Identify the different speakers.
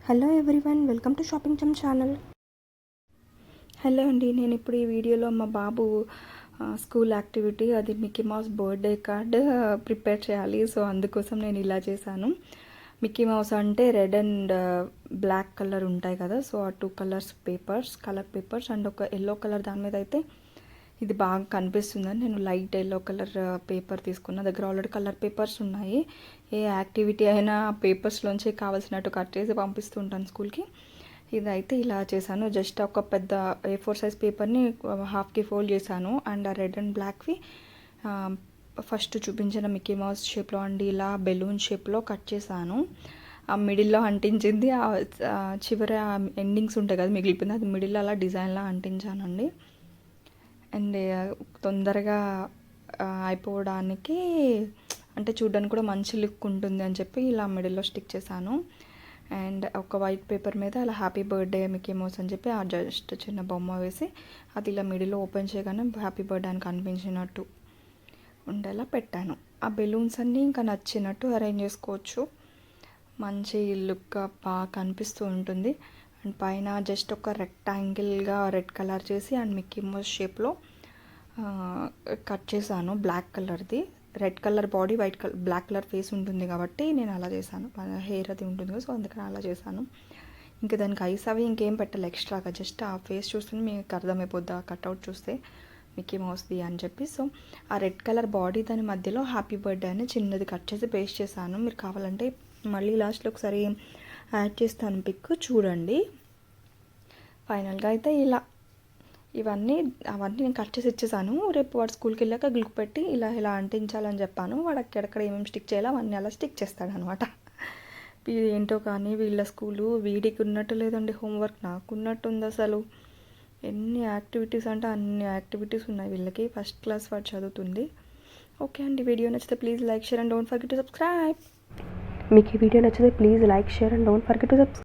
Speaker 1: Hello everyone, welcome to shopping chum channel. Hello అండి, నేను ఇప్పుడు ఈ వీడియోలో మా బాబు స్కూల్ యాక్టివిటీ, అది Mickey Mouse birthday card prepare చేయాలి. సో అందుకోసం నేను ఇలా చేశాను. మిక్కీ మౌస్ అంటే రెడ్ అండ్ బ్లాక్ కలర్ ఉంటాయి కదా, సో ఆ 2 కలర్స్ కలర్ పేపర్స్ అండ్ ఒక ఎల్లో కలర్ దాని మీద అయితే ఇది బాగా కనిపిస్తుందని నేను లైట్ ఎల్లో కలర్ పేపర్ తీసుకున్న. దగ్గర ఆల్రెడీ కలర్ పేపర్స్ ఉన్నాయి. ఏ యాక్టివిటీ అయినా ఆ పేపర్స్లోంచి కావాల్సినట్టు కట్ చేసి పంపిస్తూ ఉంటాను స్కూల్కి. ఇదైతే ఇలా చేశాను. జస్ట్ ఒక పెద్ద A4 సైజ్ పేపర్ని హాఫ్కి ఫోల్డ్ చేశాను అండ్ ఆ రెడ్ అండ్ బ్లాక్వి ఫస్ట్ చూపించిన మిక్కీ మౌస్ షేప్లో అండి ఇలా బెలూన్ షేప్లో కట్ చేశాను. ఆ మిడిల్లో అంటించింది, చివరి ఎండింగ్స్ ఉంటాయి కదా మిగిలిపోయింది, అది మిడిల్లో అలా డిజైన్లా అంటించానండి. అండ్ తొందరగా అయిపోవడానికి అంటే చూడడానికి కూడా మంచి లుక్ ఉంటుంది అని చెప్పి ఇలా మిడిల్లో స్టిక్ చేశాను. అండ్ ఒక వైట్ పేపర్ మీద అలా హ్యాపీ బర్త్డే మిక్కీ మౌస్ అని చెప్పి ఆ జస్ట్ చిన్న బొమ్మ వేసి అది ఇలా మిడిల్లో ఓపెన్ చేయగానే హ్యాపీ బర్త్డే అని కనిపించినట్టు ఉండేలా పెట్టాను. ఆ బెలూన్స్ అన్నీ ఇంకా నచ్చినట్టు అరేంజ్ చేసుకోవచ్చు. మంచి లుక్గా బాగా కనిపిస్తూ ఉంటుంది. అండ్ పైన జస్ట్ ఒక రెక్టాంగిల్గా రెడ్ కలర్ చేసి అండ్ మిక్కీ మౌస్ షేప్లో కట్ చేశాను. బ్లాక్ కలర్ది, red colour body, white colour black colour face ఉంటుంది కాబట్టి నేను అలా చేశాను. హెయిర్ అది ఉంటుంది కదా, సో అందుకని అలా చేశాను. ఇంకా దానికి ఐస్ అవి ఇంకేం పెట్టాలి ఎక్స్ట్రాగా, జస్ట్ ఆ ఫేస్ చూస్తే మీకు అర్థమైపోద్ది, ఆ కట్అవుట్ చూస్తే మిక్కీ మౌస్ది అని చెప్పి. సో ఆ రెడ్ కలర్ బాడీ దాని మధ్యలో హ్యాపీ బర్త్డే అని చిన్నది కట్ చేసి పేస్ట్ చేశాను. మీరు కావాలంటే మళ్ళీ లాస్ట్లో ఒకసారి యాడ్ చేస్తాను, పిక్ చూడండి. ఫైనల్గా అయితే ఇలా అవన్నీ నేను కట్ చేసి ఇచ్చేసాను. రేపు వాడు స్కూల్కి వెళ్ళాక గ్లూ పెట్టి ఇలా ఇలా అంటించాలని చెప్పాను. వాడు అక్కడక్కడ ఏమేమి స్టిక్ చేయాలో అవన్నీ అలా స్టిక్ చేస్తాడనమాట. ఏంటో కానీ వీళ్ళ స్కూలు వీడికి ఉన్నట్టు లేదండి, హోంవర్క్ నాకున్నట్టు ఉంది అసలు. ఎన్ని యాక్టివిటీస్ అంటే అన్ని యాక్టివిటీస్ ఉన్నాయి వీళ్ళకి. ఫస్ట్ క్లాస్ వాడు చదువుతుంది. ఓకే అండి, వీడియో నచ్చితే please like, share and don't forget to subscribe. మీకు ఈ వీడియో నచ్చితే please like, share and don't forget to subscribe.